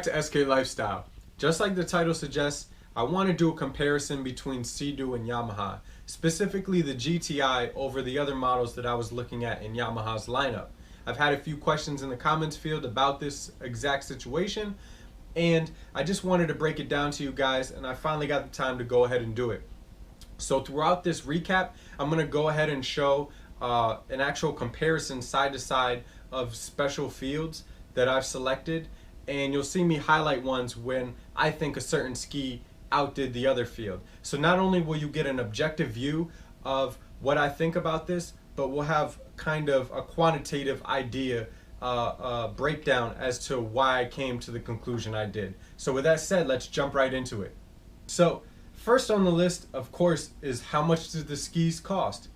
back to SK Lifestyle. Just like the title suggests, I want to do a comparison between Sea-Doo and Yamaha, specifically the GTI over the other models that I was looking at in Yamaha's lineup. I've had a few questions in the comments field about this exact situation, and I just wanted to break it down to you guys, and I finally got the time to go ahead and do it. So throughout this recap, I'm going to go ahead and show an actual comparison side to side of special fields that I've selected, and you'll see me highlight ones when I think a certain ski outdid the other field. So not only will you get an objective view of what I think about this, but we'll have kind of a quantitative idea breakdown as to why I came to the conclusion I did. So with that said, let's jump right into it. So first on the list, of course, is how much do the skis cost?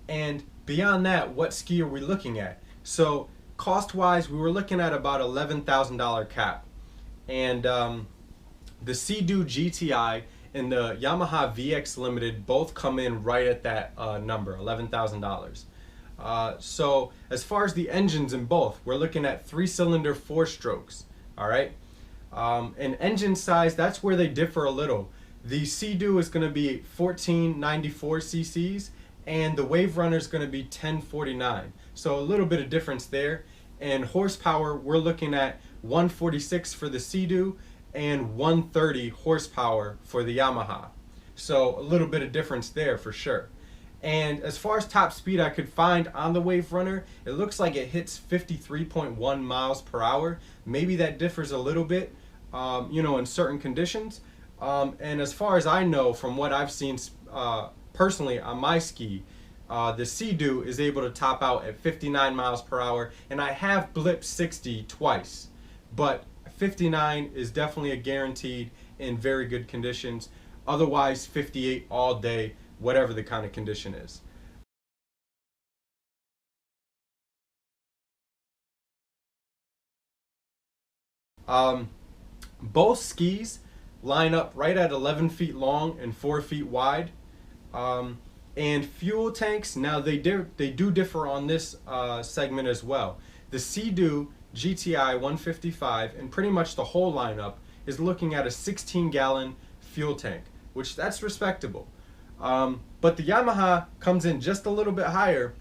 And beyond that, what ski are we looking at? So cost-wise, we were looking at about $11,000 cap. And the Sea-Doo GTI and the Yamaha VX Limited both come in right at that number, $11,000. So as far as the engines in both, we're looking at 3-cylinder 4-strokes, all right? And engine size, that's where they differ a little. The Sea-Doo is going to be 1494 cc's, and the Waverunner is going to be 1049. So a little bit of difference there. And horsepower, we're looking at 146 for the Sea-Doo and 130 horsepower for the Yamaha. So a little bit of difference there for sure. And as far as top speed I could find on the Waverunner, it looks like it hits 53.1 miles per hour. Maybe that differs a little bit, in certain conditions. And as far as I know, from what I've seen personally on my ski, the Sea-Doo is able to top out at 59 miles per hour, and I have blipped 60 twice, but 59 is definitely a guaranteed in very good conditions. Otherwise, 58 all day, whatever the kind of condition is. Both skis line up right at 11 feet long and 4 feet wide. And fuel tanks, now they do differ on this segment as well. The Sea-Doo GTI 155 and pretty much the whole lineup is looking at a 16-gallon fuel tank, which that's respectable. But the Yamaha comes in just a little bit higher,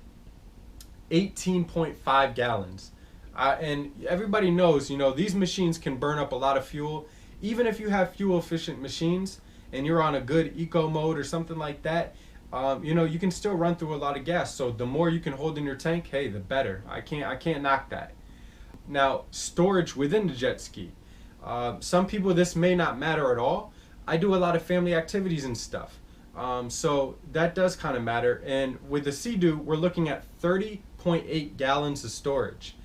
18.5 gallons. And everybody knows, these machines can burn up a lot of fuel. Even if you have fuel efficient machines and you're on a good eco mode or something like that, you can still run through a lot of gas. So the more you can hold in your tank, hey, the better. I can't knock that. Now, storage within the jet ski. Some people, this may not matter at all. I do a lot of family activities and stuff. So that does kind of matter. And with the Sea-Doo, we're looking at 30.8 gallons of storage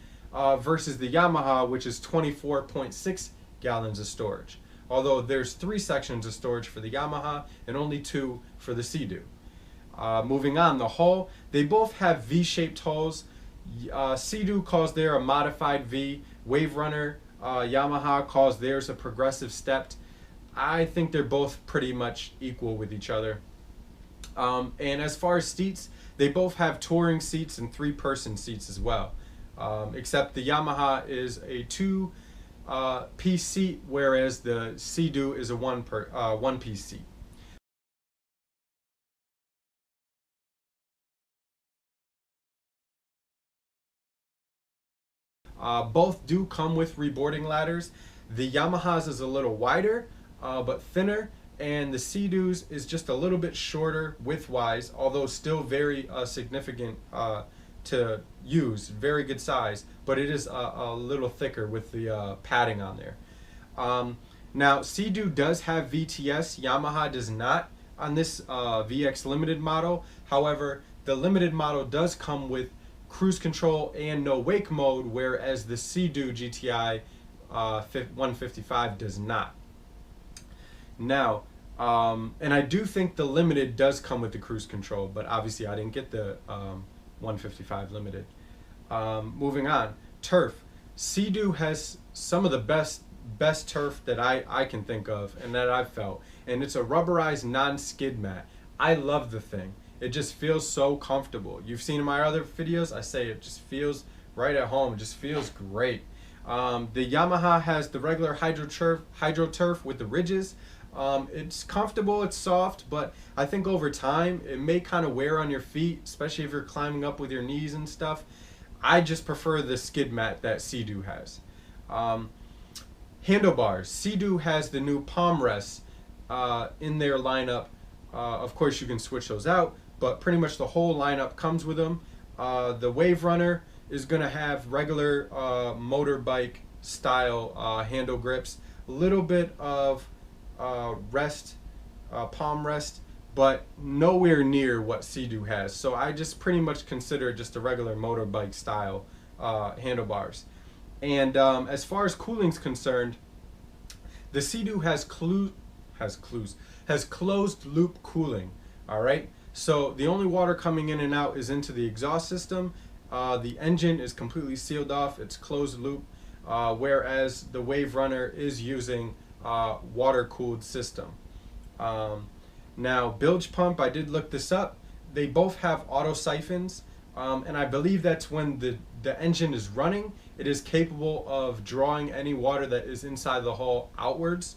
versus the Yamaha, which is 24.6 gallons of storage. Although there's 3 sections of storage for the Yamaha and only 2 for the Sea-Doo. Moving on, the hull, they both have V-shaped hulls. Sea-Doo calls theirs a modified V. Waverunner, Yamaha calls theirs a progressive stepped. I think they're both pretty much equal with each other. And as far as seats, they both have touring seats and 3-person seats as well. Except the Yamaha is a 2-piece seat, whereas the Sea-Doo is a 1-piece seat. Both do come with reboarding ladders. The Yamaha's is a little wider, but thinner, and the Sea-Doo's is just a little bit shorter width-wise, although still very significant to use, very good size, but it is a little thicker with the padding on there. Now, Sea-Doo does have VTS, Yamaha does not on this VX Limited model. However, the Limited model does come with cruise control and no wake mode, whereas the Sea-Doo GTI 155 does not. Now, and I do think the Limited does come with the cruise control, but obviously I didn't get the 155 Limited. Moving on, turf. Sea-Doo has some of the best turf that I can think of and that I've felt, and it's a rubberized non-skid mat. I love the thing. It just feels so comfortable. You've seen in my other videos, I say it just feels right at home. It just feels great. The Yamaha has the regular hydro turf with the ridges. It's comfortable, it's soft, but I think over time it may kind of wear on your feet, especially if you're climbing up with your knees and stuff. I just prefer the skid mat that Sea-Doo has. Um, Handlebars. Sea-Doo has the new palm rests in their lineup. Of course, you can switch those out, but pretty much the whole lineup comes with them. The Waverunner is going to have regular motorbike style handle grips, a little bit of palm rest, but nowhere near what Sea-Doo has. So I just pretty much consider it just a regular motorbike style handlebars. And as far as cooling's concerned, the Sea-Doo has closed loop cooling. All right. So the only water coming in and out is into the exhaust system. The engine is completely sealed off. It's closed loop. Whereas the Waverunner is using water cooled system. Now bilge pump, I did look this up. They both have auto siphons. And I believe that's when the engine is running, it is capable of drawing any water that is inside the hull outwards.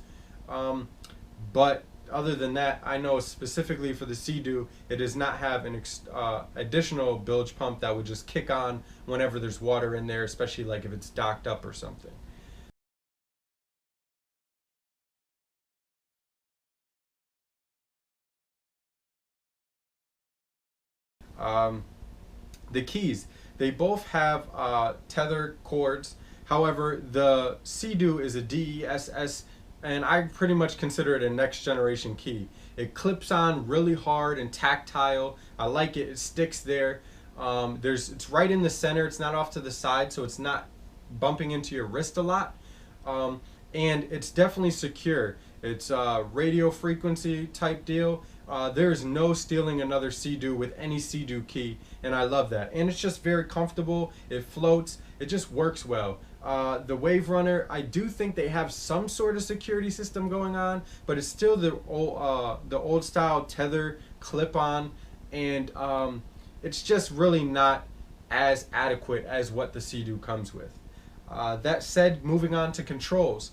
But other than that, I know specifically for the Sea-Doo, it does not have an additional bilge pump that would just kick on whenever there's water in there, especially like if it's docked up or something. The keys, they both have tether cords. However, the Sea-Doo is a DESS, and I pretty much consider it a next generation key. It clips on really hard and tactile. I like it. It sticks there. It's right in the center. It's not off to the side, so it's not bumping into your wrist a lot. And it's definitely secure. It's a radio frequency type deal. There's no stealing another Sea-Doo with any Sea-Doo key, and I love that. And it's just very comfortable. It floats. It just works well. The Waverunner, I do think they have some sort of security system going on, but it's still the old style tether clip-on, and it's just really not as adequate as what the Sea-Doo comes with. That said, moving on to controls.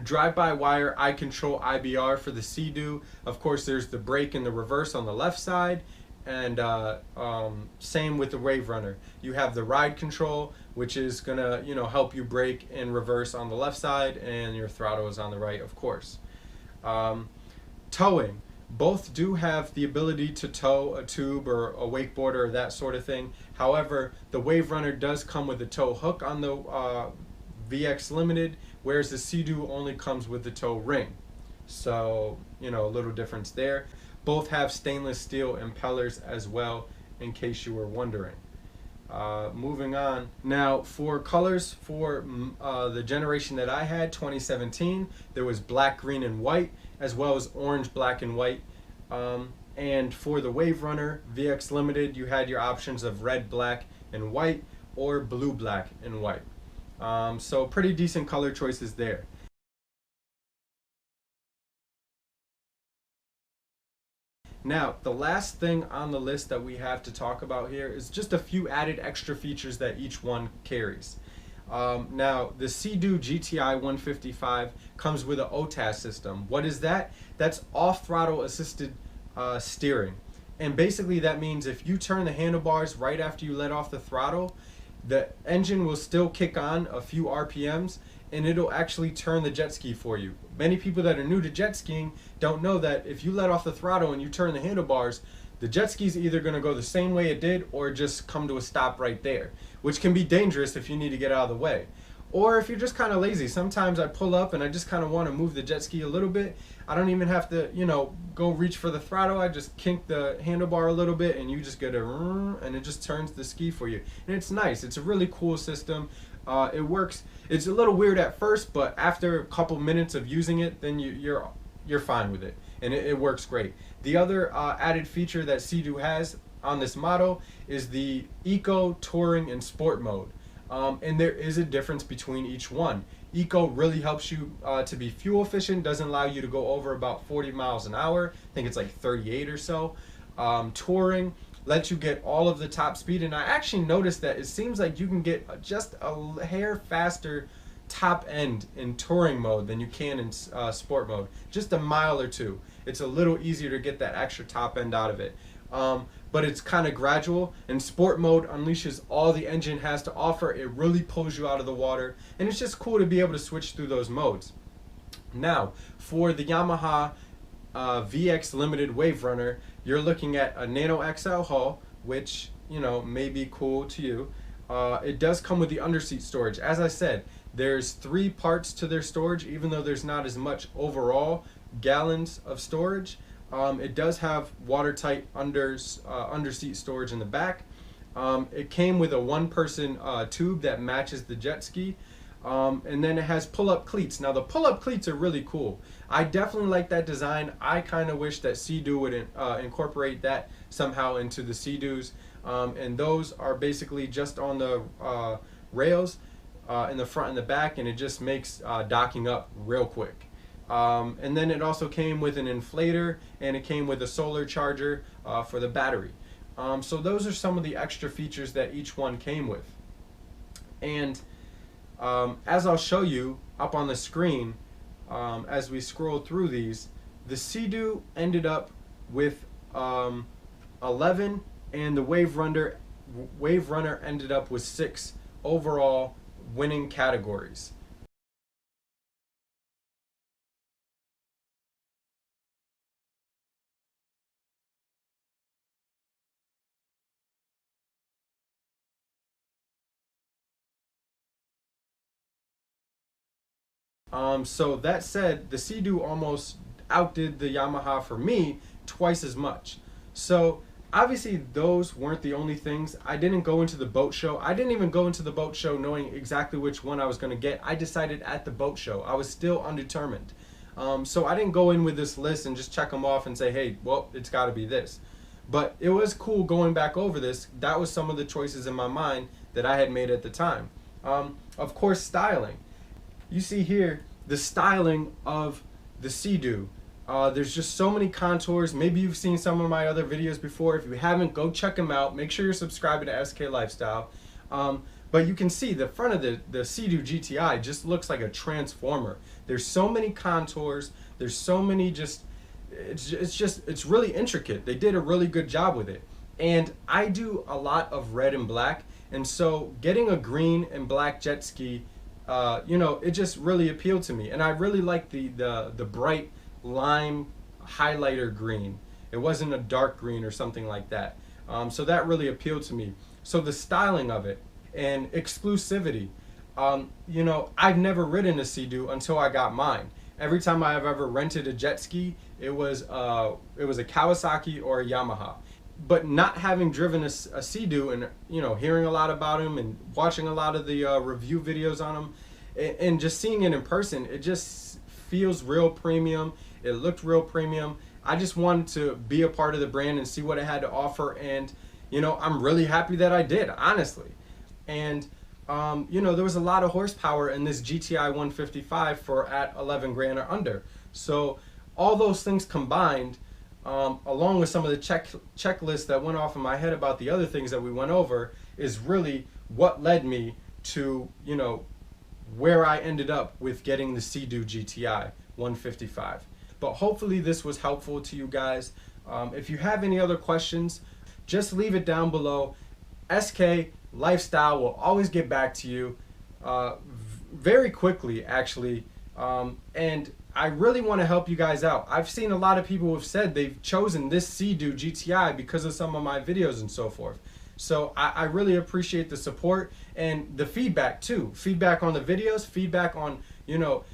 Drive-by-wire, I control IBR for the Sea-Doo. Of course, there's the brake and the reverse on the left side, and same with the Waverunner. You have the ride control, which is gonna help you brake and reverse on the left side, and your throttle is on the right, of course. Towing. Both do have the ability to tow a tube or a wakeboarder or that sort of thing. However, the Waverunner does come with a tow hook on the VX Limited, whereas the Sea-Doo only comes with the tow ring. So, a little difference there. Both have stainless steel impellers as well, in case you were wondering. Moving on. Now, for colors, for the generation that I had, 2017, there was black, green, and white, as well as orange, black, and white. And for the Waverunner VX Limited, you had your options of red, black, and white, or blue, black, and white. So pretty decent color choices there. Now, the last thing on the list that we have to talk about here is just a few added extra features that each one carries. Now, the Sea-Doo GTI 155 comes with an OTAS system. What is that? That's off-throttle assisted steering. And basically that means if you turn the handlebars right after you let off the throttle, the engine will still kick on a few RPMs, and it'll actually turn the jet ski for you. Many people that are new to jet skiing don't know that if you let off the throttle and you turn the handlebars, the jet ski's either going to go the same way it did or just come to a stop right there, which can be dangerous if you need to get out of the way. Or if you're just kind of lazy. Sometimes I pull up and I just kind of want to move the jet ski a little bit. I don't even have to, go reach for the throttle. I just kink the handlebar a little bit and you just get and it just turns the ski for you. And it's nice. It's a really cool system. It works. It's a little weird at first, but after a couple minutes of using it, then you're fine with it. And it works great. The other added feature that Sea-Doo has on this model is the Eco, Touring, and Sport mode. And there is a difference between each one. Eco really helps you to be fuel efficient, doesn't allow you to go over about 40 miles an hour. I think it's like 38 or so. Touring lets you get all of the top speed. And I actually noticed that it seems like you can get just a hair faster top end in touring mode than you can in sport mode. Just a mile or two. It's a little easier to get that extra top end out of it. But it's kind of gradual, and sport mode unleashes all the engine has to offer. It really pulls you out of the water, and it's just cool to be able to switch through those modes. Now, for the Yamaha VX Limited Waverunner, you're looking at a Nano XL hull, which, you know, may be cool to you. It does come with the underseat storage. As I said, there's 3 parts to their storage, even though there's not as much overall gallons of storage. It does have watertight underseat storage in the back. It came with a 1-person tube that matches the Jetski. And then it has pull-up cleats. Now the pull-up cleats are really cool. I definitely like that design. I kind of wish that Sea-Doo would incorporate that somehow into the Sea-Doos. And those are basically just on the rails in the front and the back, and it just makes docking up real quick. And then it also came with an inflator, and it came with a solar charger for the battery. So those are some of the extra features that each one came with. And as I'll show you up on the screen, as we scroll through these, the Sea-Doo ended up with 11, and the Waverunner ended up with 6 overall winning categories. So that said, the Sea-Doo almost outdid the Yamaha for me twice as much. So obviously those weren't the only things. I didn't go into the boat show. I didn't even go into the boat show knowing exactly which one I was going to get. I decided at the boat show. I was still undetermined. So I didn't go in with this list and just check them off and say, hey, well, it's got to be this. But it was cool going back over this. That was some of the choices in my mind that I had made at the time. Of course, styling. You see here the styling of the Sea-Doo. There's just so many contours. Maybe you've seen some of my other videos before. If you haven't, go check them out. Make sure you're subscribing to SK Lifestyle. But you can see the front of the Sea-Doo GTI just looks like a transformer. There's so many contours. There's so many it's really intricate. They did a really good job with it. And I do a lot of red and black. And so getting a green and black jet ski, you know, it just really appealed to me. And I really like the bright lime highlighter green. It wasn't a dark green or something like that. So that really appealed to me. So the styling of it and exclusivity. You know, I've never ridden a Sea-Doo until I got mine. Every time I have ever rented a jet ski, it was a Kawasaki or a Yamaha. But not having driven a Sea-Doo and, you know, hearing a lot about him and watching a lot of the review videos on him and just seeing it in person, it just feels real premium. It looked real premium. I just wanted to be a part of the brand and see what it had to offer, and, you know, I'm really happy that I did, honestly. And you know, there was a lot of horsepower in this GTI 155 for at 11 grand or under. So all those things combined, along with some of the checklists that went off in my head about the other things that we went over, is really what led me to, you know, where I ended up with getting the Sea-Doo GTI 155. But hopefully this was helpful to you guys. If you have any other questions, just leave it down below. SK Lifestyle will always get back to you very quickly, actually. And I really want to help you guys out. I've seen a lot of people who have said they've chosen this Sea-Doo GTI because of some of my videos and so forth. So I really appreciate the support and the feedback too. Feedback on the videos, feedback on, you know,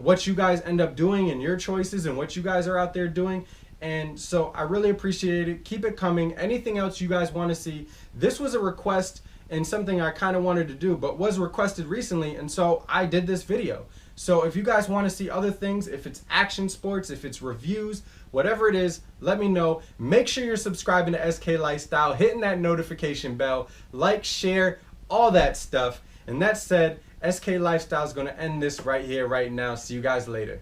what you guys end up doing and your choices and what you guys are out there doing. And so I really appreciate it. Keep it coming. Anything else you guys want to see. This was a request and something I kind of wanted to do, but was requested recently, and so I did this video. So if you guys want to see other things, if it's action sports, if it's reviews, whatever it is, let me know. Make sure you're subscribing to SK Lifestyle, hitting that notification bell, like, share, all that stuff. And that said, SK Lifestyle is going to end this right here, right now. See you guys later.